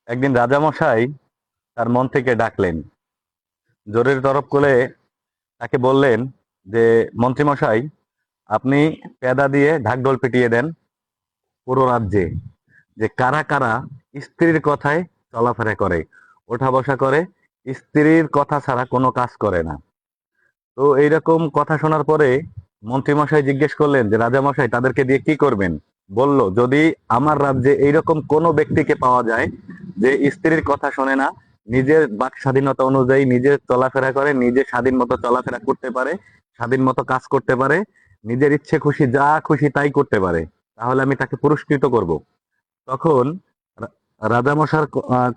একদিন রাজামশাই তার মন থেকে ডাকলেন, জোরের তরফ করে তাকে বললেন যে, মন্ত্রীমশাই, আপনি পেয়াদা দিয়ে ঢাকঢোল পিটিয়ে দেন পুরো রাজ্যে, যে কারা কারা স্ত্রীর কথায় চলাফেরা করে, ওঠা বসা করে, স্ত্রীর কথা ছাড়া কোনো কাজ করে না। তো এইরকম কথা শোনার পরে মন্ত্রীমশাই জিজ্ঞেস করলেন যে, রাজামশাই, তাদেরকে দিয়ে কি করবেন? বলল, যদি আমার রাজ্যে এইরকম কোনো ব্যক্তিকে পাওয়া যায় যে স্ত্রীর কথা শোনে না, নিজের বাক স্বাধীনতা অনুযায়ী নিজে চলাফেরা করে, নিজে স্বাধীন মতো চলাফেরা করতে পারে, স্বাধীন মতো কাজ করতে পারে, নিজের ইচ্ছে খুশি যা খুশি তাই করতে পারে, তাহলে আমি তাকে পুরস্কৃত করব। তখন রাজামশার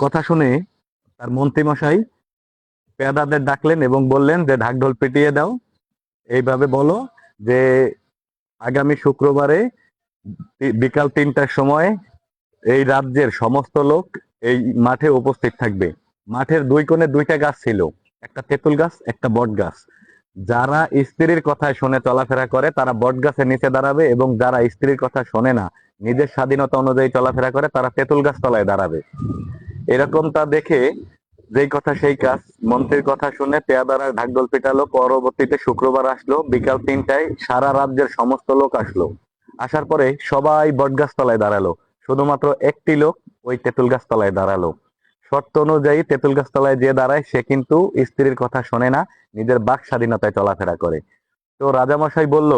কথা শুনে তার মন্ত্রীমশাই পেয়াদাদের ডাকলেন এবং বললেন যে, ঢাকঢোল পিটিয়ে দাও, এইভাবে বলো যে, আগামী শুক্রবারে বিকাল ৩টার সময় এই রাজ্যের সমস্ত লোক এই মাঠে উপস্থিত থাকবে। মাঠের দুই কোণে দুইটা গাছ ছিল, একটা তেঁতুল গাছ, একটা বট গাছ। যারা স্ত্রীর কথায় শুনে চলাফেরা করে তারা বট গাছের নিচে দাঁড়াবে, এবং যারা স্ত্রীর কথা শোনে না, নিজের স্বাধীনতা অনুযায়ী চলাফেরা করে, তারা তেঁতুল গাছ তলায় দাঁড়াবে। এরকমটা দেখে যেই কথা সেই কাজ, মন্ত্রীর কথা শুনে পেয়াদারা ঢাকঢোল পিটালো। পরবর্তীতে শুক্রবার আসলো, বিকাল ৩টায় সারা রাজ্যের সমস্ত লোক আসলো। আসার পরে সবাই বটগাছ তলায় দাঁড়ালো, শুধুমাত্র একটি লোক ওই তেঁতুল গাছ তলায় দাঁড়ালো। শর্ত অনুযায়ী তেঁতুল গাছ তলায় যে দাঁড়ায় সে কিন্তু স্ত্রীর কথা শোনে না, নিজের বাক স্বাধীনতায় চলাফেরা করে। তো রাজামশাই বলল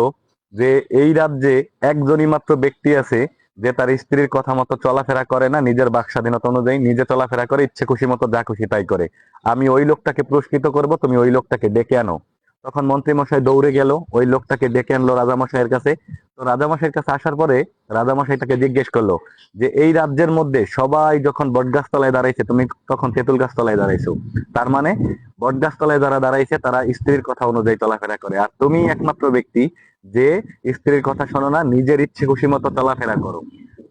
যে, এই রাজ্যে একজনই মাত্র ব্যক্তি আছে যে তার স্ত্রীর কথা মতো চলাফেরা করে না, নিজের বাক স্বাধীনতা অনুযায়ী নিজে চলাফেরা করে, ইচ্ছে খুশি মতো যা খুশি তাই করে। আমি ওই লোকটাকে পুরস্কৃত করব, তুমি ওই লোকটাকে ডেকে আনো। তখন মন্ত্রী মশাই দৌড়ে গেল, ওই লোকটাকে ডেকে আনলো রাজামশাইয়ের কাছে। তো রাজামশাইয়ের কাছে আসার পরে রাজামশাই তাকে জিজ্ঞেস করলো যে, এই রাজ্যের মধ্যে সবাই যখন বটগাছ তলায় দাঁড়াইছে, তুমি তখন তেঁতুল গাছ তলায় দাঁড়াইছো, তার মানে বটগাছ তলায় যারা দাঁড়াইছে তারা স্ত্রীর কথা অনুযায়ী চলাফেরা করে, আর তুমি একমাত্র ব্যক্তি যে স্ত্রীর কথা শোনো না, নিজের ইচ্ছে খুশি মতো চলাফেরা করো।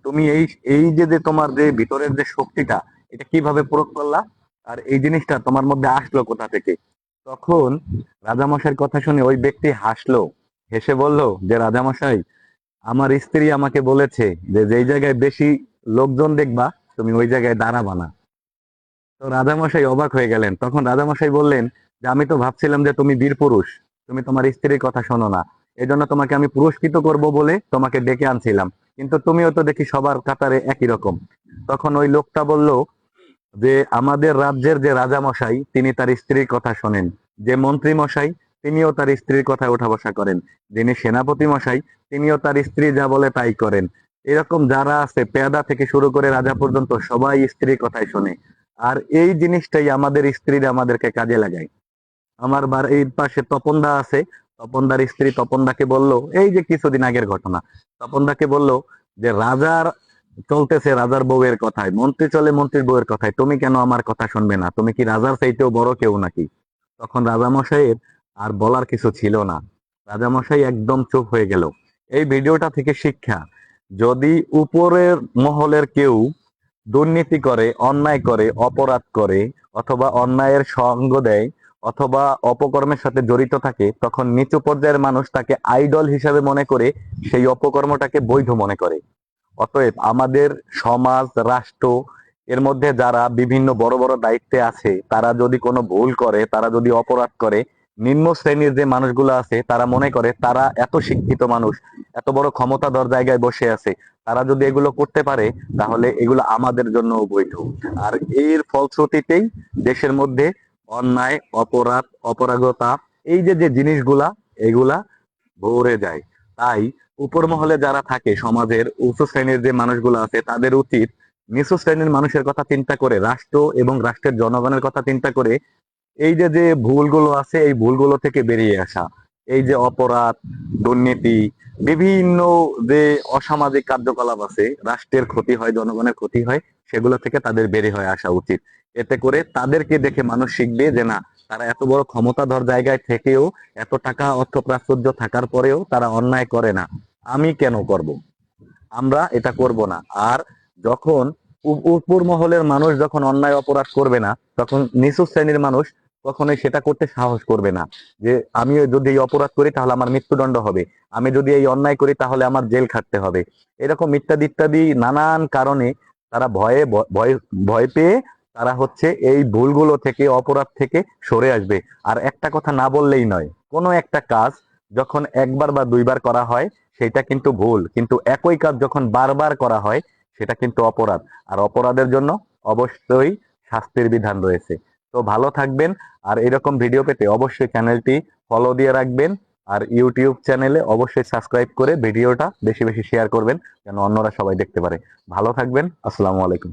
তুমি এই এই যে যে তোমার যে ভিতরের যে শক্তিটা, এটা কিভাবে প্রয়োগ করলা, আর এই জিনিসটা তোমার মধ্যে আসলো কোথা থেকে? তখন রাজামশাইয়ের কথা শুনে ওই ব্যক্তি হাসলো, হেসে বলল যে, রাজামশাই, আমার স্ত্রী আমাকে বলেছে যে, যেই জায়গায় বেশি লোকজন দেখবা তুমি ওই জায়গায় দাঁড়াবা না। তো রাজামশাই অবাক হয়ে গেলেন। তখন রাজামশাই বললেন যে, আমি তো ভাবছিলাম যে তুমি বীর পুরুষ, তুমি তোমার স্ত্রীর কথা শোনো না, এজন্য তোমাকে আমি পুরস্কৃত করব বলে তোমাকে ডেকে আনছিলাম, কিন্তু তুমিও তো দেখি সবার কাতারে একই রকম। তখন ওই লোকটা বলল যে, আমাদের রাজ্যের যে রাজামশাই তিনি তার স্ত্রীর কথা শোনেন, যে মন্ত্রী মশাই তিনিও তার স্ত্রীর কথায় ওঠা বসা করেন, যিনি সেনাপতি মশাই তিনিও তার স্ত্রী যা বলে তাই করেন। এরকম যারা আছে পেয়াদা থেকে শুরু করে রাজা পর্যন্ত সবাই স্ত্রীর কথাই শোনে। আর এই জিনিসটাই আমাদের স্ত্রীরা আমাদেরকে কাজে লাগায়। আমার বাড়ির পাশে তপনদা আছে, তপনদার স্ত্রী তপনদাকে বলল, এই যে কিছুদিন আগের ঘটনা, তপনদাকে বলল যে, রাজার চলতেছে রাজার বউয়ের কথায়, মন্ত্রী চলে মন্ত্রীর বউয়ের কথায়, তুমি কেন আমার কথা শুনবে না? তুমি কি রাজার চাইতেও বড় কেউ নাকি? তখন রাজামশাইয়ের আর বলার কিছু ছিল না, রাজামশাই একদম চুপ হয়ে গেল। এই ভিডিওটা থেকে শিক্ষা, যদি উপরের মহলের কেউ দুর্নীতি করে, অন্যায় করে, অপরাধ করে, অথবা অন্যায়ের সঙ্গ দেয়, অথবা অপকর্মের সাথে জড়িত থাকে, তখন নিচু পর্যায়ের মানুষ তাকে আইডল হিসাবে মনে করে সেই অপকর্মটাকে বৈধ মনে করে। অতএব আমাদের সমাজ, রাষ্ট্র, এর মধ্যে যারা বিভিন্ন বড় বড় দায়িত্বে আছে, তারা যদি কোনো ভুল করে, তারা যদি অপরাধ করে, নিম্ন শ্রেণীর যে মানুষগুলো আছে তারা মনে করে তারা এত শিক্ষিত মানুষ, এত বড় ক্ষমতাধর জায়গায় বসে আছে, তারা যদি এগুলো করতে পারে তাহলে এগুলো আমাদের জন্য বৈধ। আর এর ফলশ্রুতিতেই দেশের মধ্যে অন্যায়, অপরাধ, অপরাগতা, এই যে যে জিনিসগুলা, এগুলা ভরে যায়। তাই উপর মহলে যারা থাকে, সমাজের উচ্চ শ্রেণীর যে মানুষগুলো আছে, তাদের উচিত নিচু শ্রেণীর মানুষের কথা চিন্তা করে, রাষ্ট্র এবং রাষ্ট্রের জনগণের কথা চিন্তা করে এই যে যে ভুলগুলো আছে এই ভুলগুলো থেকে বেরিয়ে আসা। এই যে অপরাধ, দুর্নীতি, বিভিন্ন যে অসামাজিক কার্যকলাপ আছে, রাষ্ট্রের ক্ষতি হয়, জনগণের ক্ষতি হয়, সেগুলো থেকে তাদের বেরিয়ে হয়ে আসা উচিত। এতে করে তাদেরকে দেখে মানুষ শিখবে যে, না, তারা এত বড় ক্ষমতাধর জায়গায় থেকেও, এত টাকা অর্থ প্রাচুর্য থাকার পরেও তারা অন্যায় করে না, আমি কেন করব? আমরা এটা করব না। আর যখন উপর মহলের মানুষ যখন অন্যায় অপরাধ করবে না, তখন নিচু শ্রেণীর মানুষ কখনোই সেটা করতে সাহস করবে না। যে আমি যদি এই অপরাধ করি তাহলে আমার মৃত্যুদণ্ড হবে, আমি যদি এই অন্যায় করি তাহলে আমার জেল খাটতে হবে, এরকম ইত্যাদি ইত্যাদি নানান কারণে তারা ভয়ে ভয় ভয় পেয়ে তারা হচ্ছে এই ভুলগুলো থেকে, অপরাধ থেকে সরে আসবে। আর একটা কথা না বললেই নয়, কোনো একটা কাজ যখন একবার বা দুইবার করা হয় সেটা কিন্তু ভুল, কিন্তু একই কাজ যখন বারবার করা হয় সেটা কিন্তু অপরাধ। আর অপরাধের জন্য অবশ্যই শাস্তির বিধান রয়েছে। তো ভালো থাকবেন। আর এরকম ভিডিও পেতে অবশ্যই চ্যানেলটি ফলো দিয়ে রাখবেন। আর ইউটিউব চ্যানেলে অবশ্যই সাবস্ক্রাইব করে ভিডিওটা বেশি বেশি শেয়ার করবেন, যেন অন্যরা সবাই দেখতে পারে। ভালো থাকবেন। আসসালামু আলাইকুম।